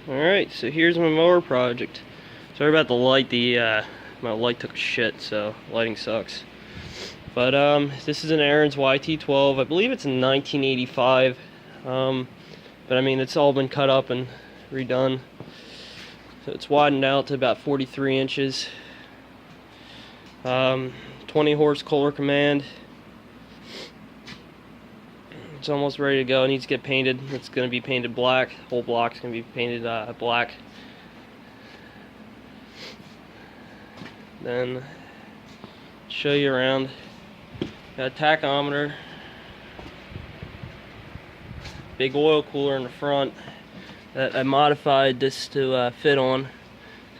Alright, so here's my mower project. Sorry about the light, my light took a shit, so lighting sucks. But this is an Ariens YT12. I believe it's in 1985. But I mean, it's all been cut up and redone. So it's widened out to about 43 inches. 20 horse Kohler command. It's almost ready to go. It needs to get painted. It's going to be painted black. The whole block's going to be painted black. Then show you around. Got a tachometer, big oil cooler in the front that I modified this to fit on.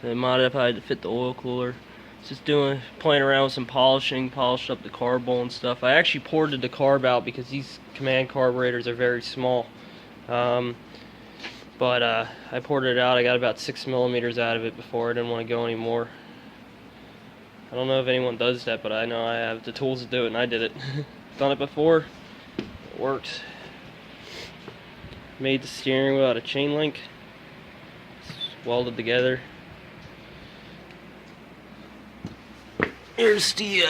So I modified to fit the oil cooler. Just playing around with some polishing, polished up the carb bowl and stuff. I actually ported the carb out because these command carburetors are very small. I ported it out. I got about 6 millimeters out of it before. I didn't want to go anymore. I don't know if anyone does that, but I know I have the tools to do it, and I did it. Done it before. It works. Made the steering wheel out of chain link. It's welded together. Here's the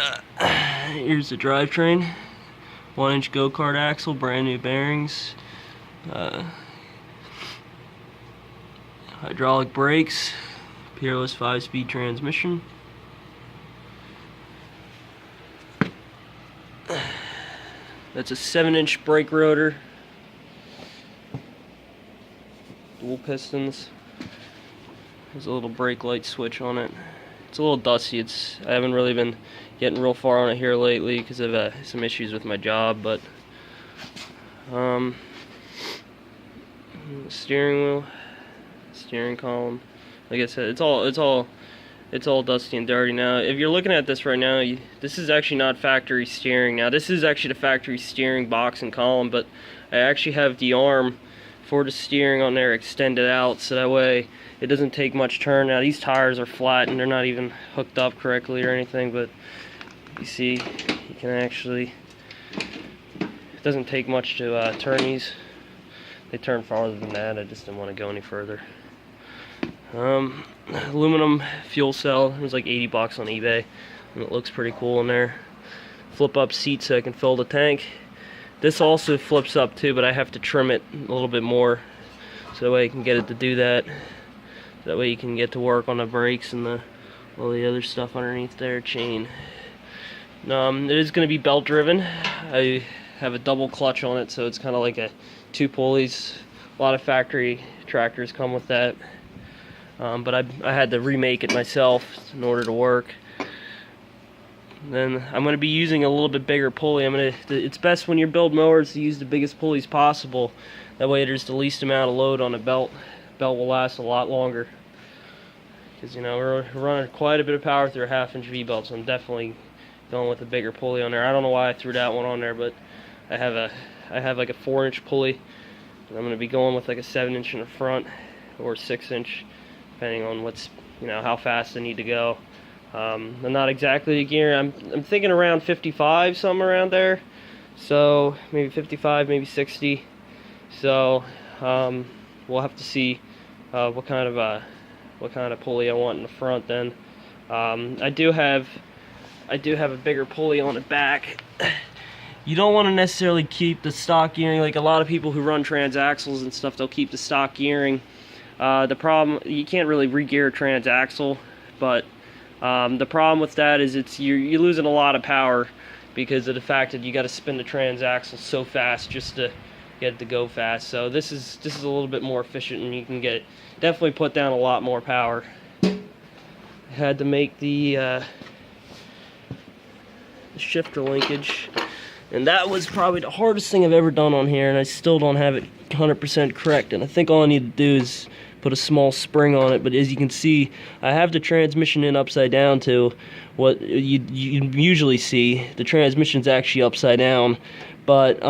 drivetrain. 1-inch go-kart axle, brand new bearings. Hydraulic brakes. Peerless 5-speed transmission. That's a 7-inch brake rotor. Dual pistons. There's a little brake light switch on it. It's a little dusty. I haven't really been getting real far on it here lately because of some issues with my job. But steering wheel, steering column. Like I said, it's all dusty and dirty now. If you're looking at this right now, this is actually not factory steering. Now this is actually the factory steering box and column, but I actually have the arm for the steering on there extended out, so that way it doesn't take much turn. Now these tires are flat and they're not even hooked up correctly or anything, but you see, you can actually, it doesn't take much to turn these. They turn farther than that. I just didn't want to go any further. Aluminum fuel cell. It was like 80 bucks on eBay, and it looks pretty cool in there. Flip up seat so I can fill the tank. This also flips up too, but I have to trim it a little bit more so that way I can get it to do that. That way you can get to work on the brakes and all the other stuff underneath there, chain. It is going to be belt driven. I have a double clutch on it, so it's kind of like a 2 pulleys. A lot of factory tractors come with that. But I had to remake it myself in order to work. Then I'm going to be using a little bit bigger pulley. It's best when you build mowers to use the biggest pulleys possible. That way there's the least amount of load on the belt. Belt will last a lot longer. Because we're running quite a bit of power through a 1/2-inch V-belt, so I'm definitely going with a bigger pulley on there. I don't know why I threw that one on there, but I have like a 4-inch pulley, and I'm going to be going with like a 7-inch in the front or 6-inch, depending on how fast I need to go. I'm not exactly the gear. I'm thinking around 55, somewhere around there. So maybe 55, maybe 60. So we'll have to see what kind of pulley I want in the front. Then I do have a bigger pulley on the back. You don't want to necessarily keep the stock gearing. Like a lot of people who run transaxles and stuff, they'll keep the stock gearing. The problem, you can't really re-gear a transaxle, but the problem with that is you're losing a lot of power because of the fact that you got to spin the transaxle so fast just to get it to go fast. So this is a little bit more efficient, and you can definitely put down a lot more power. I had to make the shifter linkage, and that was probably the hardest thing I've ever done on here, and I still don't have it 100% correct. And I think all I need to do is put a small spring on it. But as you can see, I have the transmission in upside down to what you usually see. The transmission's actually upside down, but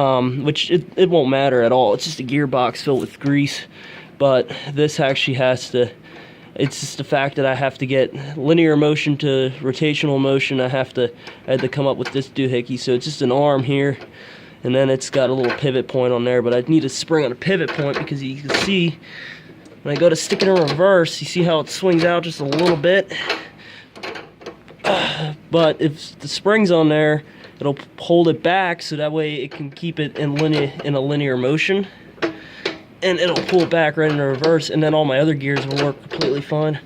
which it won't matter at all. It's just a gearbox filled with grease. But this actually has to, it's just the fact that I have to get linear motion to rotational motion. I had to come up with this doohickey. So it's just an arm here, and then it's got a little pivot point on there, but I need a spring on a pivot point because you can see when I go to stick it in reverse, you see how it swings out just a little bit. But if the spring's on there, it'll hold it back so that way it can keep it in a linear motion, and it'll pull it back right into reverse, and then all my other gears will work completely fine.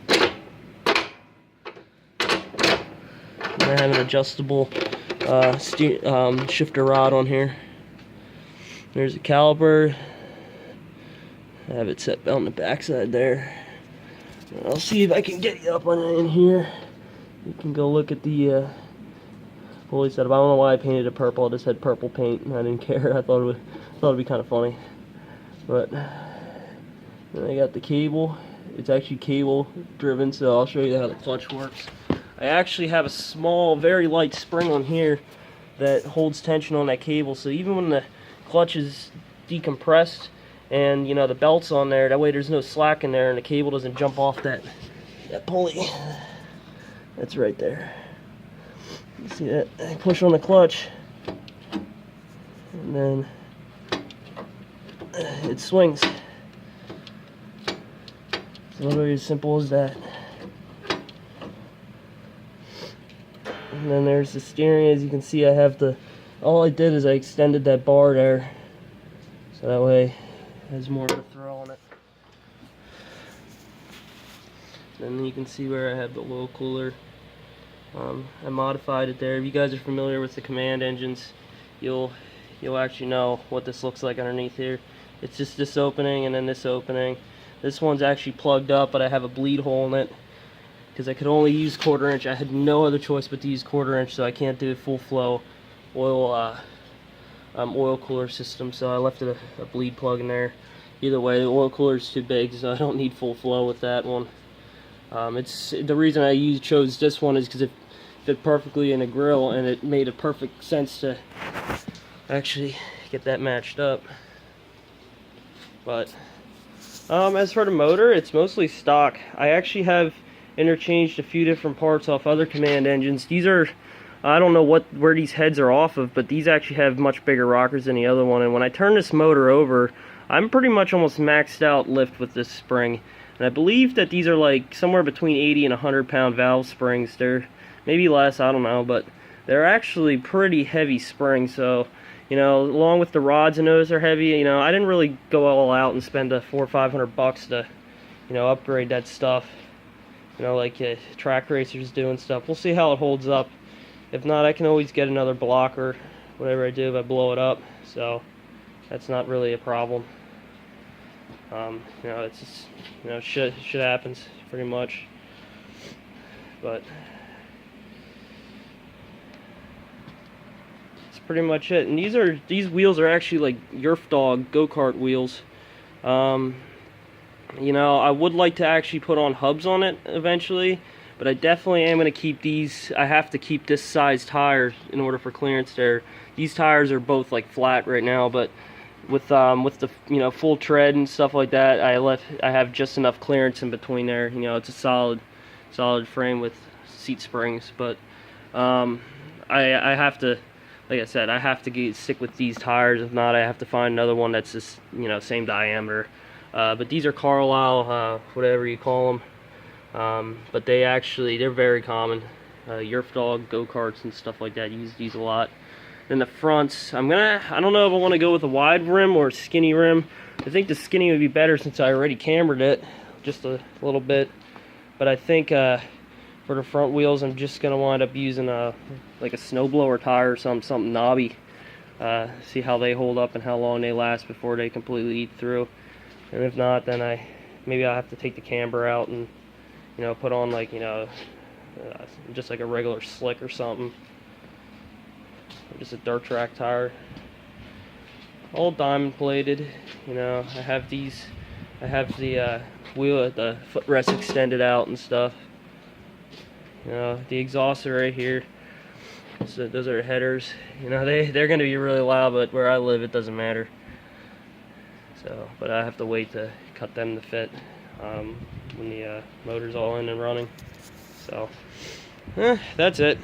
And I have an adjustable shifter rod on here. There's a caliper. I have it set on the backside there. I'll see if I can get you up on it in here. You can go look at the pulley setup. I don't know why I painted it purple. I just had purple paint and I didn't care. I thought it'd be kind of funny. But then I got the cable. It's actually cable driven, so I'll show you how the clutch works. I actually have a small, very light spring on here that holds tension on that cable, so even when the clutch is decompressed and you know the belt's on there, that way there's no slack in there and the cable doesn't jump off that pulley. That's right there. You see that? I push on the clutch and then it swings. It's literally as simple as that. And then there's the steering. As you can see, I have all I did is I extended that bar there, so that way it has more of a throw on it. And you can see where I have the oil cooler. I modified it there. If you guys are familiar with the command engines, you'll actually know what this looks like underneath here. It's just this opening and then this opening. This one's actually plugged up, but I have a bleed hole in it because I could only use 1/4 inch. I had no other choice but to use 1/4 inch, so I can't do a full flow oil cooler system, so I left a bleed plug in there. Either way, the oil cooler is too big, so I don't need full flow with that one. It's the reason I chose this one is because it fit perfectly in a grill, and it made a perfect sense to actually get that matched up. But as for the motor, it's mostly stock. I actually have interchanged a few different parts off other command engines. These are, I don't know where these heads are off of, but these actually have much bigger rockers than the other one. And when I turn this motor over, I'm pretty much almost maxed out lift with this spring. And I believe that these are like somewhere between 80 and 100 pound valve springs. They're maybe less, I don't know, but they're actually pretty heavy springs. So, you know, along with the rods and those are heavy, you know, I didn't really go all out and spend $400 or $500 to, you know, upgrade that stuff. You know, like track racers do and stuff. We'll see how it holds up. If not, I can always get another blocker, whatever I do if I blow it up. So that's not really a problem. You know, it's just, you know, shit happens pretty much. But that's pretty much it. And these wheels are actually like Yerf Dog go-kart wheels. You know, I would like to actually put on hubs on it eventually, but I definitely am going to keep these. I have to keep this size tire in order for clearance there. These tires are both like flat right now, but with the, you know, full tread and stuff like that, I have just enough clearance in between there. You know, it's a solid frame with seat springs, but I have to, like I said, I have to stick with these tires. If not, I have to find another one that's just, you know, same diameter. But these are Carlisle, whatever you call them. But they're very common. Yerf Dog go-karts and stuff like that use these a lot. Then the fronts, I don't know if I want to go with a wide rim or a skinny rim. I think the skinny would be better since I already cambered it just a little bit. But I think for the front wheels, I'm just gonna wind up using like a snowblower tire or something knobby. See how they hold up and how long they last before they completely eat through. And if not, then maybe I'll have to take the camber out and, you know, put on like, you know, just like a regular slick or something. Or just a dirt track tire. All diamond plated, you know. I have the wheel, the footrest extended out and stuff. You know, the exhausts are right here. So those are headers. You know, they're going to be really loud, but where I live, it doesn't matter. So, but I have to wait to cut them to fit when the motor's all in and running. So, that's it.